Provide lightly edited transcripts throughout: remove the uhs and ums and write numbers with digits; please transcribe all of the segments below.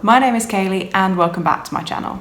my name is Kayleigh and welcome back to my channel.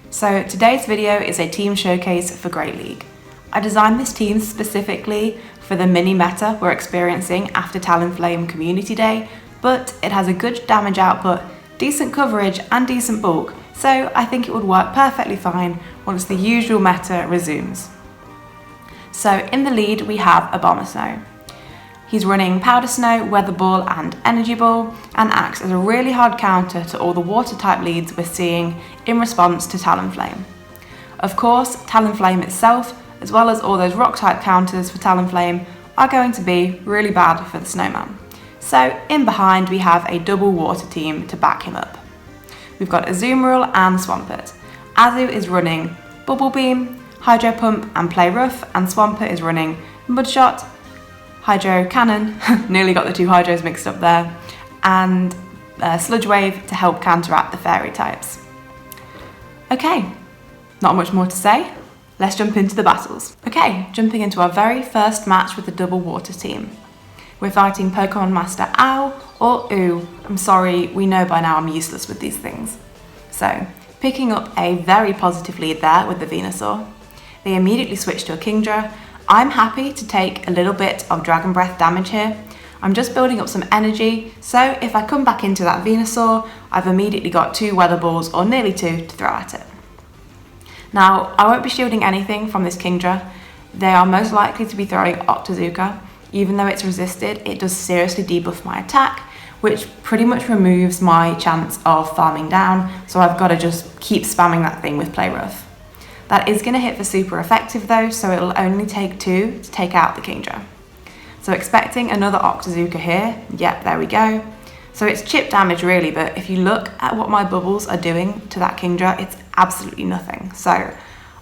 So today's video is a team showcase for Great League. I designed this team specifically for the mini meta we're experiencing after Talonflame Community Day, but it has a good damage output, decent coverage and decent bulk, so I think it would work perfectly fine once the usual meta resumes. So in the lead we have Abomasnow. He's running Powder Snow, Weather Ball and Energy Ball, and acts as a really hard counter to all the water type leads we're seeing in response to Talonflame. Of course, Talonflame itself, as well as all those rock type counters for Talonflame, are going to be really bad for the Snowman. So in behind we have a double water team to back him up. We've got Azumaril and Swampert. Azu is running Bubble Beam, Hydro Pump and Play Rough, and Swampert is running Mudshot, Hydro Cannon, nearly got the two hydros mixed up there, and Sludge Wave to help counteract the fairy types. Okay, not much more to say. Let's jump into the battles. Okay, jumping into our very first match with the double water team. We're fighting Pokemon Master Ow or Ooh. I'm sorry, we know by now I'm useless with these things. So, picking up a very positive lead there with the Venusaur. They immediately switch to a Kingdra. I'm happy to take a little bit of Dragon Breath damage here. I'm just building up some energy, so if I come back into that Venusaur, I've immediately got 2 Weather Balls, or nearly 2, to throw at it. Now, I won't be shielding anything from this Kingdra. They are most likely to be throwing Octazooka. Even though it's resisted, it does seriously debuff my attack, which pretty much removes my chance of farming down, so I've got to just keep spamming that thing with Play Rough. That is going to hit for super effective though, so it'll only take 2 to take out the Kingdra. So expecting another Octazooka here. Yep, there we go. So it's chip damage really, but if you look at what my bubbles are doing to that Kingdra, it's absolutely nothing. So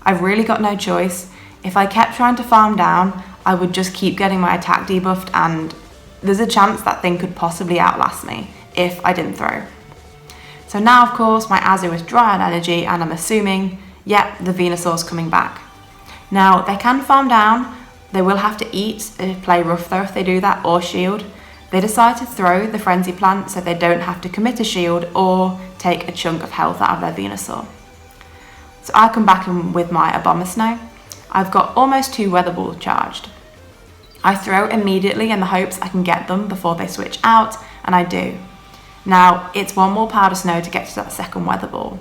I've really got no choice. If I kept trying to farm down, I would just keep getting my attack debuffed, and there's a chance that thing could possibly outlast me if I didn't throw. So now of course my Azu is dry on energy, and I'm assuming, yep, the Venusaur's coming back. Now, they can farm down. They will have to eat, Play Rough though if they do that, or shield. They decide to throw the Frenzy Plant so they don't have to commit a shield or take a chunk of health out of their Venusaur. So I come back in with my Abomasnow. I've got almost 2 Weather Balls charged. I throw immediately in the hopes I can get them before they switch out, and I do. Now, it's 1 more Powder Snow to get to that second Weather Ball.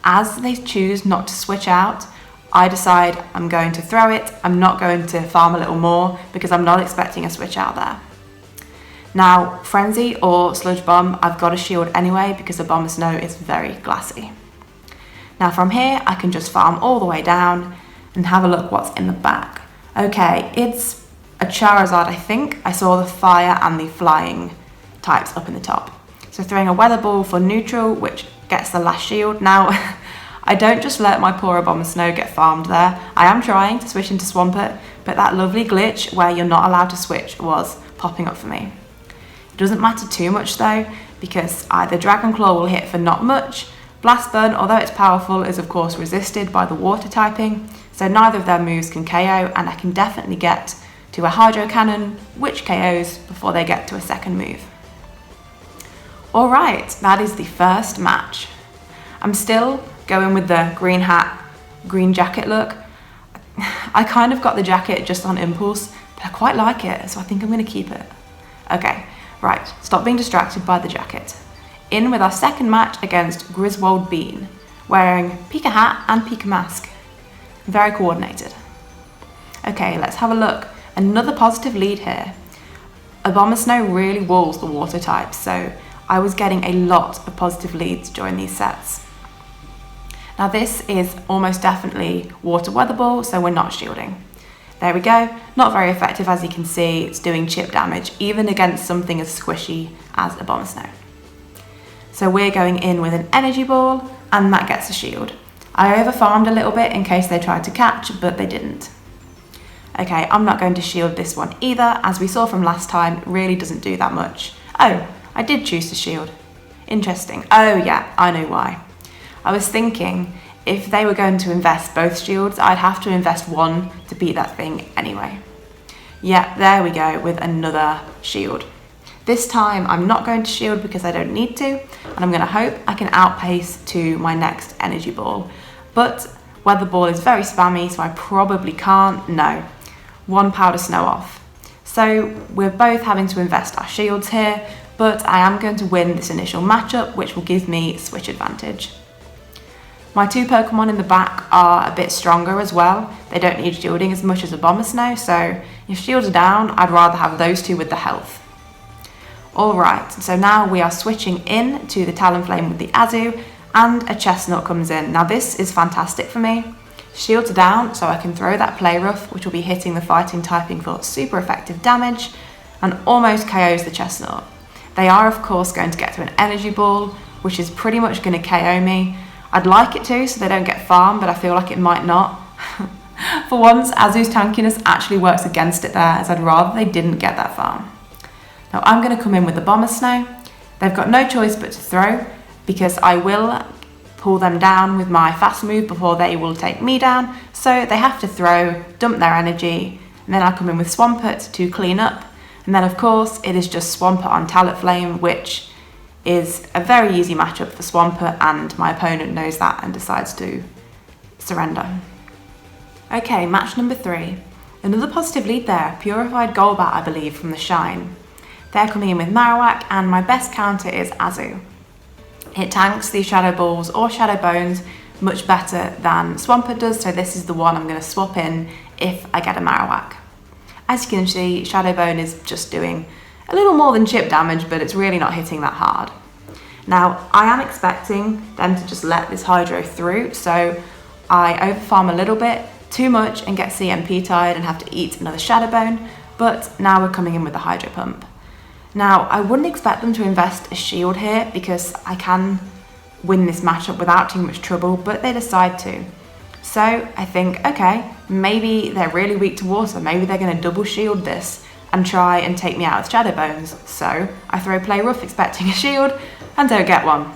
As they choose not to switch out, I decide I'm going to throw it. I'm not going to farm a little more because I'm not expecting a switch out there. Now, Frenzy or Sludge Bomb, I've got a shield anyway because Abomasnow is very glassy. Now from here, I can just farm all the way down and have a look what's in the back. Okay, it's a Charizard, I think. I saw the fire and the flying types up in the top. So throwing a Weather Ball for neutral, which gets the last shield. Now, I don't just let my poor Abomasnow get farmed there. I am trying to switch into Swampert, but that lovely glitch where you're not allowed to switch was popping up for me. It doesn't matter too much though, because either Dragon Claw will hit for not much, Blast Burn, although it's powerful, is of course resisted by the water typing, so neither of their moves can KO, and I can definitely get to a Hydro Cannon, which KOs before they get to a second move. Alright, that is the first match. I'm still going with the green hat, green jacket look. I kind of got the jacket just on impulse, but I quite like it, so I think I'm going to keep it. Okay, right, stop being distracted by the jacket. In with our second match against Griswold Bean, wearing Pika hat and Pika mask. Very coordinated. Okay, let's have a look. Another positive lead here. Abomasnow really walls the water types, so I was getting a lot of positive leads during these sets. Now this is almost definitely Water Weather Ball, so we're not shielding. There we go, not very effective as you can see, it's doing chip damage, even against something as squishy as Abomasnow. So we're going in with an Energy Ball, and that gets a shield. I overfarmed a little bit in case they tried to catch, but they didn't. Okay, I'm not going to shield this one either, as we saw from last time, it really doesn't do that much. Oh, I did choose to shield. Interesting. Oh yeah, I know why. I was thinking if they were going to invest both shields, I'd have to invest 1 to beat that thing anyway. Yeah, there we go with another shield. This time I'm not going to shield because I don't need to, and I'm going to hope I can outpace to my next energy ball. But weather ball is very spammy, so I probably can't. No, 1 powder snow off. So we're both having to invest our shields here, but I am going to win this initial matchup, which will give me switch advantage. My 2 Pokemon in the back are a bit stronger as well. They don't need shielding as much as Abomasnow, so if shields are down, I'd rather have those 2 with the health. Alright, so now we are switching in to the Talonflame with the Azu, and a Chestnut comes in. Now this is fantastic for me. Shields are down, so I can throw that Play Rough, which will be hitting the fighting typing for super effective damage, and almost KOs the Chestnut. They are of course going to get to an energy ball, which is pretty much going to KO me. I'd like it to, so they don't get farmed, but I feel like it might not. For once, Azu's tankiness actually works against it there, as I'd rather they didn't get that farm. Now I'm going to come in with the Abomasnow. They've got no choice but to throw, because I will pull them down with my fast move before they will take me down, so they have to throw, dump their energy, and then I'll come in with Swampert to clean up. And then of course it is just Swampert on Talonflame, which is a very easy matchup for Swampert, and my opponent knows that and decides to surrender. Okay, match number 3. Another positive lead there, Purified Golbat I believe from the Shine. They're coming in with Marowak, and my best counter is Azu. It tanks these Shadow Balls or Shadow Bones much better than Swampert does, so this is the one I'm going to swap in if I get a Marowak. As you can see, Shadow Bone is just doing a little more than chip damage, but it's really not hitting that hard. Now, I am expecting them to just let this Hydro through, so I overfarm a little bit, too much, and get CMP tied and have to eat another Shadow Bone, but now we're coming in with the Hydro Pump. Now, I wouldn't expect them to invest a shield here because I can win this matchup without too much trouble, but they decide to. So I think, okay, maybe they're really weak to water, maybe they're going to double shield this and try and take me out with Shadow Bones. So I throw Play Rough expecting a shield and don't get one.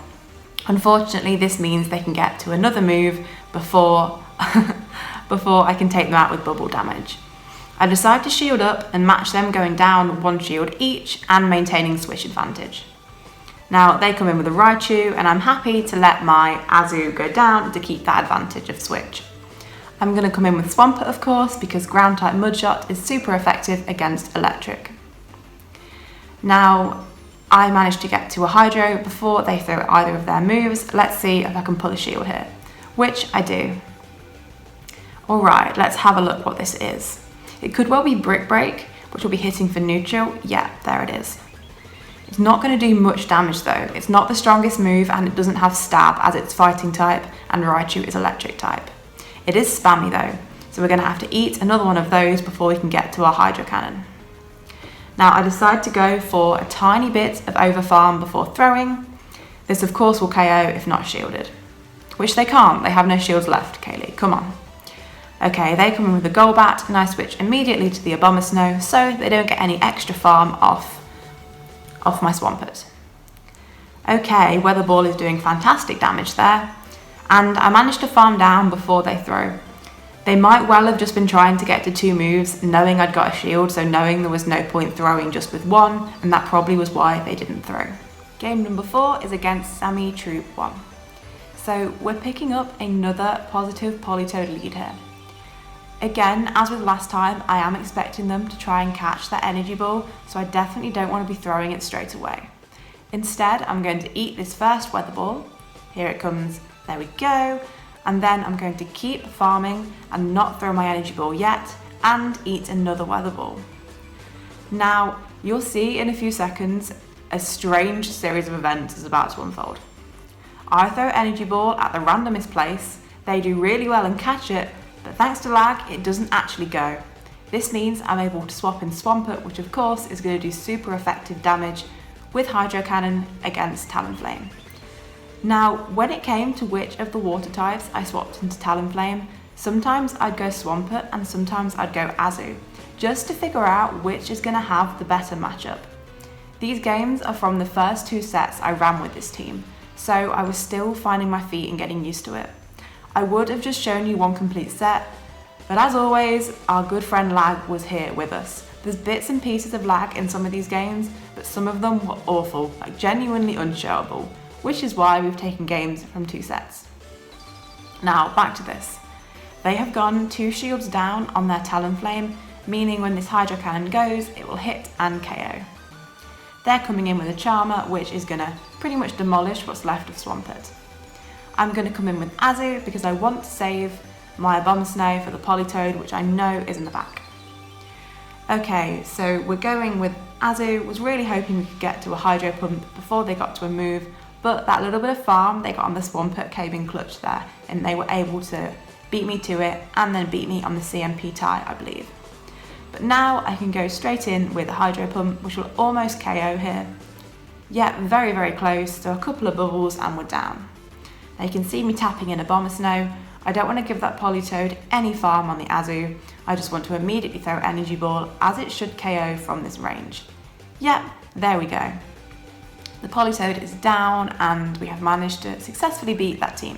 Unfortunately, this means they can get to another move before I can take them out with bubble damage. I decide to shield up and match them going down 1 shield each and maintaining switch advantage. Now they come in with a Raichu, and I'm happy to let my Azu go down to keep that advantage of switch. I'm going to come in with Swampert of course, because ground type Mudshot is super effective against electric. Now I managed to get to a Hydro before they throw either of their moves. Let's see if I can pull a shield here, which I do. Alright, let's have a look what this is. It could well be Brick Break, which will be hitting for neutral. Yeah, there it is. It's not going to do much damage though. It's not the strongest move, and it doesn't have Stab as its fighting type, and Raichu is electric type. It is spammy though, so we're going to have to eat another one of those before we can get to our Hydro Cannon. Now I decide to go for a tiny bit of overfarm before throwing. This of course will KO if not shielded, which they can't. They have no shields left, Kayleigh, come on. Okay, they come in with the Golbat, and I switch immediately to the Abomasnow, so they don't get any extra farm off my Swampert. Okay, Weather Ball is doing fantastic damage there, and I managed to farm down before they throw. They might well have just been trying to get to 2 moves, knowing I'd got a shield, so knowing there was no point throwing just with 1, and that probably was why they didn't throw. Game number 4 is against Sammy Troop 1. So we're picking up another positive Politoed lead here. Again, as with last time, I am expecting them to try and catch that energy ball, so I definitely don't want to be throwing it straight away. Instead, I'm going to eat this first weather ball. Here it comes, there we go. And then I'm going to keep farming and not throw my energy ball yet, and eat another weather ball. Now, you'll see in a few seconds, a strange series of events is about to unfold. I throw energy ball at the randomest place, they do really well and catch it, but thanks to lag, it doesn't actually go. This means I'm able to swap in Swampert, which of course is going to do super effective damage with Hydro Cannon against Talonflame. Now, when it came to which of the water types I swapped into Talonflame, sometimes I'd go Swampert and sometimes I'd go Azu, just to figure out which is going to have the better matchup. These games are from the first 2 sets I ran with this team, so I was still finding my feet and getting used to it. I would have just shown you 1 complete set, but as always, our good friend Lag was here with us, There's bits and pieces of lag in some of these games, but some of them were awful, like genuinely unshareable, which is why we've taken games from 2 sets. Now, back to this. They have gone 2 shields down on their Talonflame, meaning when this Hydro Cannon goes, it will hit and KO. They're coming in with a Charmer, which is gonna pretty much demolish what's left of Swampert. I'm gonna come in with Azu because I want to save my Abomasnow for the Politoed, which I know is in the back. Okay, so we're going with Azu. Was really hoping we could get to a Hydro Pump before they got to a move, but that little bit of farm they got on the Swampert came in clutch there, and they were able to beat me to it and then beat me on the CMP tie, I believe. But now I can go straight in with a Hydro Pump, which will almost KO here. Yeah, very, very close, so a couple of bubbles and we're down. Now you can see me tapping in Abomasnow. I don't want to give that Politoed any farm on the Azu. I just want to immediately throw Energy Ball, as it should KO from this range. Yep, there we go. The Politoed is down and we have managed to successfully beat that team.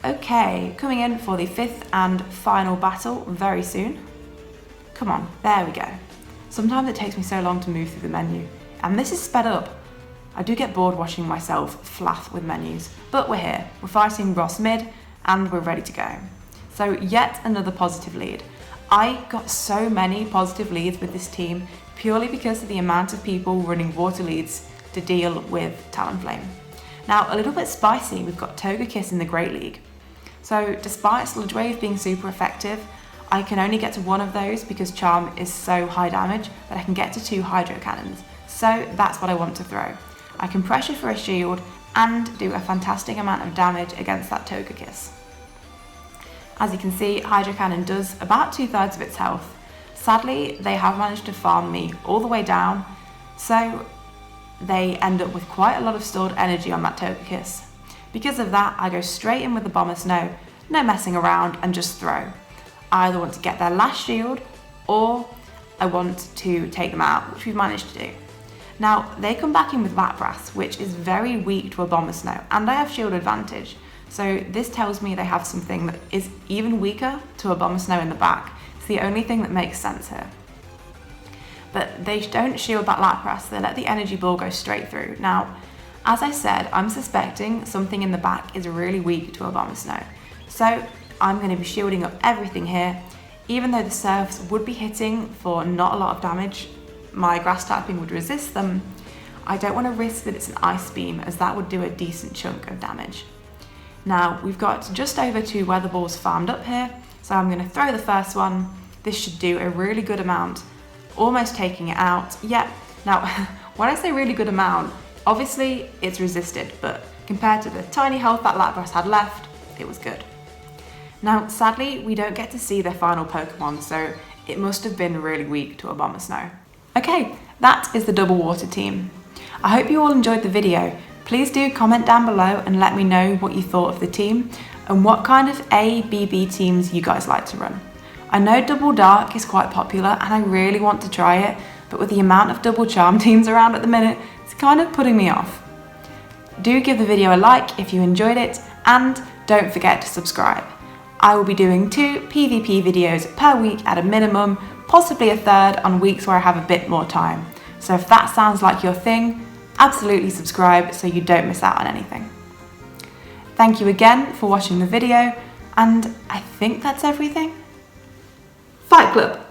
Okay, coming in for the 5th and final battle very soon. Come on, there we go. Sometimes it takes me so long to move through the menu, and this is sped up. I do get bored watching myself flath with menus, but we're here. We're fighting Ross mid, and we're ready to go. So yet another positive lead. I got so many positive leads with this team purely because of the amount of people running water leads to deal with Talonflame. Now, a little bit spicy, we've got Togekiss in the Great League. So despite Sludge Wave being super effective, I can only get to 1 of those because Charm is so high damage that I can get to 2 Hydro Cannons. So that's what I want to throw. I can pressure for a shield and do a fantastic amount of damage against that Togekiss. As you can see, Hydro Cannon does about 2/3 of its health. Sadly, they have managed to farm me all the way down, so they end up with quite a lot of stored energy on that Togekiss. Because of that, I go straight in with the Abomasnow, no messing around, and just throw. I either want to get their last shield, or I want to take them out, which we've managed to do. Now, they come back in with Lapras, which is very weak to Abomasnow, and I have shield advantage. So this tells me they have something that is even weaker to Abomasnow in the back. It's the only thing that makes sense here. But they don't shield that Lapras, they let the Energy Ball go straight through. Now, as I said, I'm suspecting something in the back is really weak to Abomasnow. So I'm going to be shielding up everything here. Even though the Surfs would be hitting for not a lot of damage, my Grass typing would resist them. I don't want to risk that it's an Ice Beam, as that would do a decent chunk of damage. Now, we've got just over 2 Weather Balls farmed up here, so I'm going to throw the first one. This should do a really good amount, almost taking it out. Yep. Now, when I say really good amount, obviously it's resisted, but compared to the tiny health that Lapras had left, it was good. Now, sadly, we don't get to see their final Pokemon, so it must have been really weak to Abomasnow. Okay, that is the Double Water team. I hope you all enjoyed the video. Please do comment down below and let me know what you thought of the team and what kind of A, B, B teams you guys like to run. I know Double Dark is quite popular and I really want to try it, but with the amount of Double Charm teams around at the minute, it's kind of putting me off. Do give the video a like if you enjoyed it, and don't forget to subscribe. I will be doing 2 PvP videos per week at a minimum, possibly a third on weeks where I have a bit more time. So if that sounds like your thing, absolutely subscribe so you don't miss out on anything. Thank you again for watching the video, and I think that's everything. Fight Club!